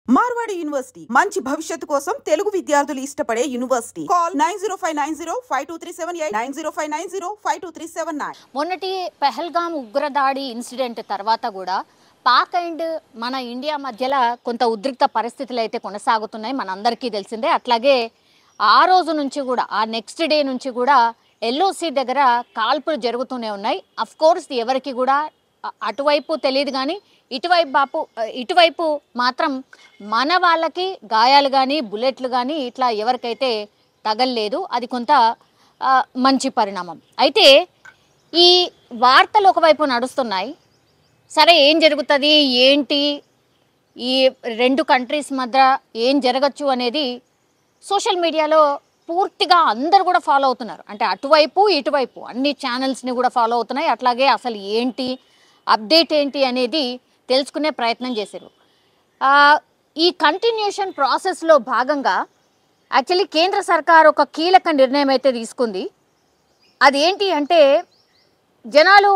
Marwadi university మంచి భవిష్యత్తు కోసం తెలుగు విద్యార్థులు ఇష్టపడే యూనివర్సిటీ. కాల్ 9059052378 9059052379. మొన్నటి పెహల్గామ్ ఉగ్రదాడి ఇన్సిడెంట్ తర్వాత కూడా పాక్ అండ్ మన ఇండియా మధ్యలో కొంత ఉద్రిక్త పరిస్థితులు అయితే కొనసాగుతున్నాయి, మనందరికీ తెలిసిందే. అట్లాగే ఆ రోజు నుంచి కూడా ఆ నెక్స్ట్ డే నుంచి కూడా ఎల్ఓసి దగ్గర కాల్పులు జరుగుతూనే ఉన్నాయి. అఫ్ కోర్స్ ఎవరికి కూడా అటువైపు తెలియదు, కానీ ఇటువైపు మాత్రం మన వాళ్ళకి గాయాలు కానీ బుల్లెట్లు కానీ ఇట్లా ఎవరికైతే తగలలేదు. అది కొంత మంచి పరిణామం. అయితే ఈ వార్తలు ఒకవైపు నడుస్తున్నాయి. సరే, ఏం జరుగుతుంది ఏంటి, ఈ రెండు కంట్రీస్ మధ్య ఏం జరగచ్చు అనేది సోషల్ మీడియాలో పూర్తిగా అందరు కూడా ఫాలో అవుతున్నారు. అంటే అటువైపు ఇటువైపు అన్ని ఛానల్స్ని కూడా ఫాలో అవుతున్నాయి. అట్లాగే అసలు ఏంటి అప్డేట్ ఏంటి అనేది తెలుసుకునే ప్రయత్నం చేశారు. ఈ కంటిన్యూషన్ ప్రాసెస్లో భాగంగా యాక్చువల్లీ కేంద్ర సర్కార్ ఒక కీలక నిర్ణయం అయితే తీసుకుంది. అదేంటి అంటే, జనాలు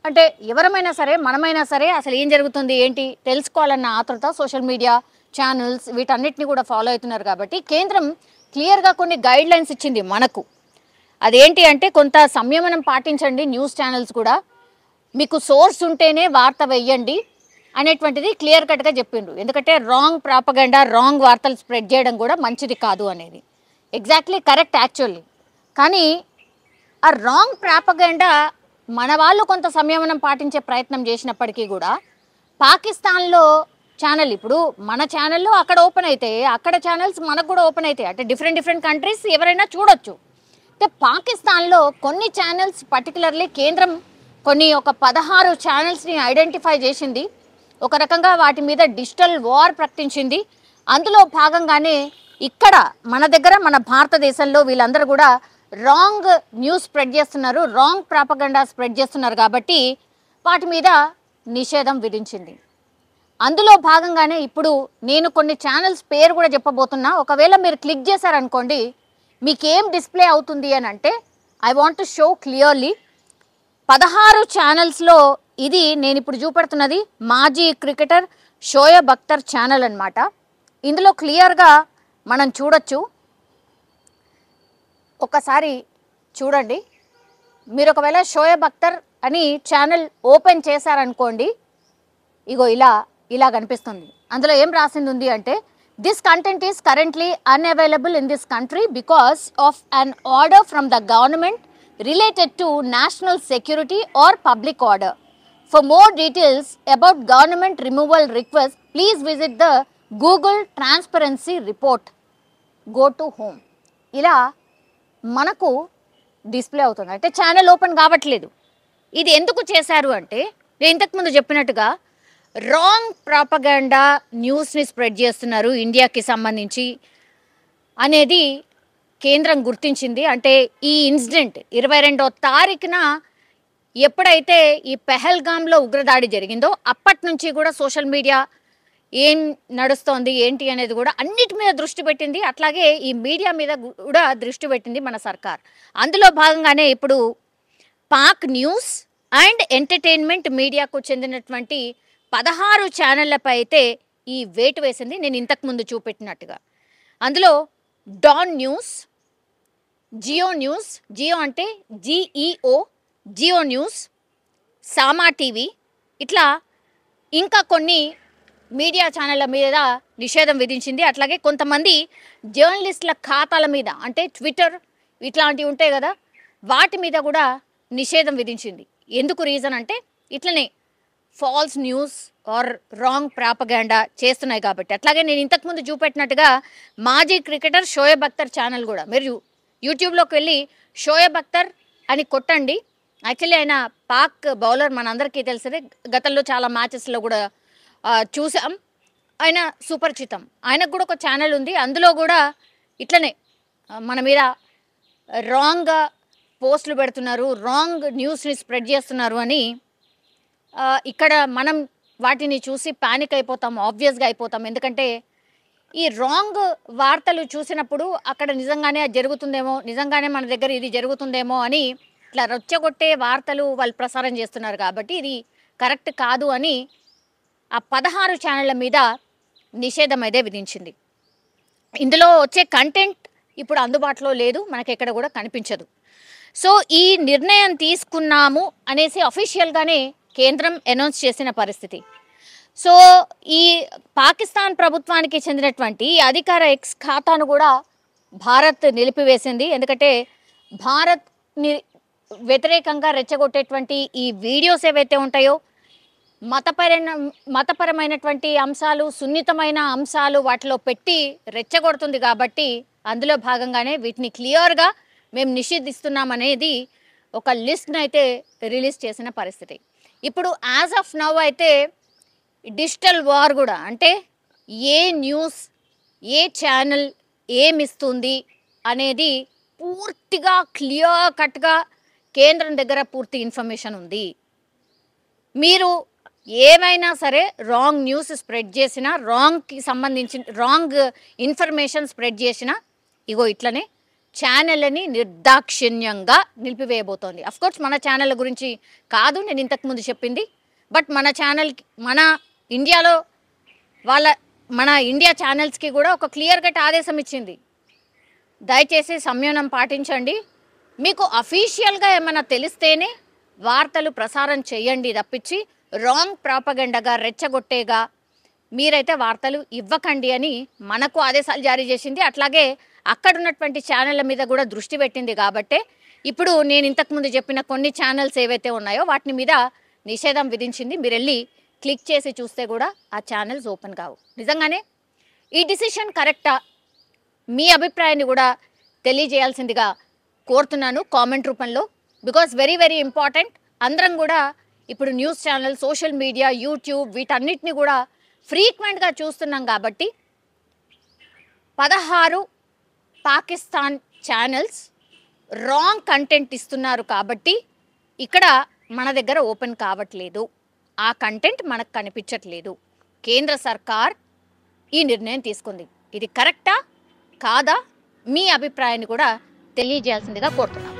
అంటే ఎవరమైనా సరే మనమైనా సరే అసలు ఏం జరుగుతుంది ఏంటి తెలుసుకోవాలన్న ఆతృత సోషల్ మీడియా ఛానల్స్ వీటన్నిటిని కూడా ఫాలో అవుతున్నారు. కాబట్టి కేంద్రం క్లియర్గా కొన్ని గైడ్ లైన్స్ ఇచ్చింది మనకు. అదేంటి అంటే, కొంత సంయమనం పాటించండి, న్యూస్ ఛానల్స్ కూడా మీకు సోర్స్ ఉంటేనే వార్త వెయ్యండి అనేటువంటిది క్లియర్ కట్గా చెప్పిండ్రు. ఎందుకంటే రాంగ్ ప్రాపగండా, రాంగ్ వార్తలు స్ప్రెడ్ చేయడం కూడా మంచిది కాదు అనేది ఎగ్జాక్ట్లీ కరెక్ట్ యాక్చువల్లీ. కానీ ఆ రాంగ్ ప్రాపగండా మన వాళ్ళు కొంత సంయమనం పాటించే ప్రయత్నం చేసినప్పటికీ కూడా పాకిస్తాన్లో ఛానల్, ఇప్పుడు మన ఛానల్లో అక్కడ ఓపెన్ అయితే అక్కడ ఛానల్స్ మనకు కూడా ఓపెన్ అవుతాయి. అంటే డిఫరెంట్ కంట్రీస్ ఎవరైనా చూడొచ్చు. అంటే పాకిస్తాన్లో కొన్ని ఛానల్స్ పర్టికులర్లీ కేంద్రం ఒక 16 ఛానల్స్ని ఐడెంటిఫై చేసింది. ఒక రకంగా వాటి మీద డిజిటల్ వార్ ప్రకటించింది. అందులో భాగంగానే ఇక్కడ మన దగ్గర మన భారతదేశంలో వీళ్ళందరూ కూడా రాంగ్ న్యూస్ స్ప్రెడ్ చేస్తున్నారు, రాంగ్ ప్రాపగండా స్ప్రెడ్ చేస్తున్నారు. కాబట్టి వాటి మీద నిషేధం విధించింది. అందులో భాగంగానే ఇప్పుడు నేను కొన్ని ఛానల్స్ పేరు కూడా చెప్పబోతున్నా. ఒకవేళ మీరు క్లిక్ చేశారనుకోండి, మీకేం డిస్ప్లే అవుతుంది అని అంటే, I want to show clearly 16 ఛానల్స్లో ఇది నేను ఇప్పుడు చూపెడుతున్నది మాజీ క్రికెటర్ షోయబ్ అఖ్తర్ ఛానల్ అన్నమాట. ఇందులో క్లియర్గా మనం చూడొచ్చు. ఒకసారి చూడండి. మీరు ఒకవేళ షోయబ్ అఖ్తర్ అని ఛానల్ ఓపెన్ చేశారనుకోండి, ఇగో ఇలా కనిపిస్తుంది. అందులో ఏం రాసింది ఉంది అంటే, this content is currently unavailable in this country because of an order from the government related to national security or public order. For more details about government removal request, please visit the Google Transparency Report. Go to home. ఇలా మనకు display అవుతుంది. అంటే channel open కావట్లేదు. ఇది ఎందుకు చేశారు అంటే, నేను ఇంతకుముందు చెప్పినట్టుగా రాంగ్ ప్రాపగండా న్యూస్ని స్ప్రెడ్ చేస్తున్నారు ఇండియాకి సంబంధించి అనేది కేంద్రం గుర్తించింది. అంటే ఈ ఇన్సిడెంట్ 22వ తారీఖున ఎప్పుడైతే ఈ పెహల్గామ్లో ఉగ్రదాడి జరిగిందో అప్పటి నుంచి కూడా సోషల్ మీడియా ఏం నడుస్తోంది ఏంటి అనేది కూడా అన్నిటి మీద దృష్టి పెట్టింది. అట్లాగే ఈ మీడియా మీద కూడా దృష్టి పెట్టింది మన సర్కార్. అందులో భాగంగానే ఇప్పుడు పాక్ న్యూస్ అండ్ ఎంటర్టైన్మెంట్ మీడియాకు చెందినటువంటి 16 ఛానళ్లపై అయితే ఈ వేటు వేసింది, నేను ఇంతకుముందు చూపెట్టినట్టుగా. అందులో డాన్ న్యూస్, జియో న్యూస్, జియో అంటే GEO, Geo news, Samaa TV, ఇట్లా ఇంకా కొన్ని మీడియా ఛానళ్ళ మీద నిషేధం విధించింది. అట్లాగే కొంతమంది జర్నలిస్టుల ఖాతాల మీద, అంటే ట్విట్టర్ ఇట్లాంటివి ఉంటాయి కదా, వాటి మీద కూడా నిషేధం విధించింది. ఎందుకు రీజన్ అంటే, ఇట్లనే false news or wrong propaganda చేస్తున్నాయి కాబట్టి. అట్లాగే నేను ఇంతకుముందు చూపెట్టినట్టుగా మాజీ క్రికెటర్ షోయబ్ అఖ్తర్ ఛానల్ కూడా, మీరు యూట్యూబ్లోకి వెళ్ళి షోయబ్ అఖ్తర్ అని కొట్టండి. యాక్చువల్లీ ఆయన పాక్ బౌలర్, మనందరికీ తెలిసిందే, గతంలో చాలా మ్యాచెస్లో కూడా చూసాం, ఆయన సుపరిచితం. ఆయనకు కూడా ఒక ఛానల్ ఉంది. అందులో కూడా ఇట్లనే మన మీద రాంగ్గా పోస్టులు పెడుతున్నారు, రాంగ్ న్యూస్ని స్ప్రెడ్ చేస్తున్నారు అని ఇక్కడ మనం వాటిని చూసి ప్యానిక్ అయిపోతాం, ఆబ్వియస్గా అయిపోతాం. ఎందుకంటే ఈ రాంగ్ వార్తలు చూసినప్పుడు అక్కడ నిజంగానే అది జరుగుతుందేమో, నిజంగానే మన దగ్గర ఇది జరుగుతుందేమో అని ఇట్లా రొచ్చగొట్టే వార్తలు వాళ్ళు ప్రసారం చేస్తున్నారు. కాబట్టి ఇది కరెక్ట్ కాదు అని ఆ 16 ఛానళ్ళ మీద నిషేధం అయితే విధించింది. ఇందులో వచ్చే కంటెంట్ ఇప్పుడు అందుబాటులో లేదు, మనకి ఎక్కడ కూడా కనిపించదు. సో ఈ నిర్ణయం తీసుకున్నాము అనేసి అఫీషియల్గానే కేంద్రం అనౌన్స్ చేసిన పరిస్థితి. సో ఈ పాకిస్తాన్ ప్రభుత్వానికి చెందినటువంటి ఈ అధికార ఎక్స్ ఖాతాను కూడా భారత్ నిలిపివేసింది. ఎందుకంటే భారత్ని వ్యతిరేకంగా రెచ్చగొట్టేటువంటి ఈ వీడియోస్ ఏవైతే ఉంటాయో, మతపరమైనటువంటి అంశాలు, సున్నితమైన అంశాలు వాటిలో పెట్టి రెచ్చగొడుతుంది. కాబట్టి అందులో భాగంగానే వీటిని క్లియర్గా మేము నిషేధిస్తున్నామనేది ఒక లిస్ట్ని అయితే రిలీజ్ చేసిన పరిస్థితి. ఇప్పుడు యాజ్ ఆఫ్ నౌ అయితే డిజిటల్ వార్ కూడా, అంటే ఏ న్యూస్ ఏ ఛానల్ ఏమిస్తుంది అనేది పూర్తిగా క్లియర్ కట్గా కేంద్రం దగ్గర పూర్తి ఇన్ఫర్మేషన్ ఉంది. మీరు ఏమైనా సరే రాంగ్ న్యూస్ స్ప్రెడ్ చేసినా, రాంగ్కి సంబంధించిన రాంగ్ ఇన్ఫర్మేషన్ స్ప్రెడ్ చేసినా ఇగో ఇట్లనే ఛానళ్ళని నిర్దాక్షిణ్యంగా నిలిపివేయబోతోంది. అఫ్కోర్స్ మన ఛానళ్ళ గురించి కాదు నేను ఇంతకుముందు చెప్పింది, బట్ మన ఛానల్కి, మన ఇండియాలో మన ఇండియా ఛానల్స్కి కూడా ఒక క్లియర్ కట్ ఆదేశం ఇచ్చింది. దయచేసి సంయమనం పాటించండి, మీకు అఫీషియల్గా ఏమైనా తెలిస్తేనే వార్తలు ప్రసారం చేయండి తప్పించి రాంగ్ ప్రాపగండగా రెచ్చగొట్టేగా మీరైతే వార్తలు ఇవ్వకండి అని మనకు ఆదేశాలు జారీ చేసింది. అట్లాగే అక్కడ ఉన్నటువంటి ఛానళ్ళ మీద కూడా దృష్టి పెట్టింది. కాబట్టే ఇప్పుడు నేను ఇంతకుముందు చెప్పిన కొన్ని ఛానల్స్ ఏవైతే ఉన్నాయో వాటి మీద నిషేధం విధించింది. మీరు వెళ్ళి క్లిక్ చేసి చూస్తే కూడా ఆ ఛానల్స్ ఓపెన్ కావు. నిజంగానే ఈ డిసిషన్ కరెక్టా? మీ అభిప్రాయాన్ని కూడా తెలియజేయాల్సిందిగా కోరుతున్నాను కామెంట్ రూపంలో. Because very very important. అందరం కూడా ఇప్పుడు news channel, social media, YouTube వీటన్నిటిని కూడా ఫ్రీక్వెంట్గా చూస్తున్నాం. కాబట్టి 16 పాకిస్తాన్ ఛానల్స్ రాంగ్ కంటెంట్ ఇస్తున్నారు. కాబట్టి ఇక్కడ మన దగ్గర ఓపెన్ కావట్లేదు, ఆ కంటెంట్ మనకు కనిపించట్లేదు. కేంద్ర సర్కార్ ఈ నిర్ణయం తీసుకుంది. ఇది కరెక్టా కాదా? మీ అభిప్రాయాన్ని కూడా తెలియజేయాల్సిందిగా కోరుతున్నాం.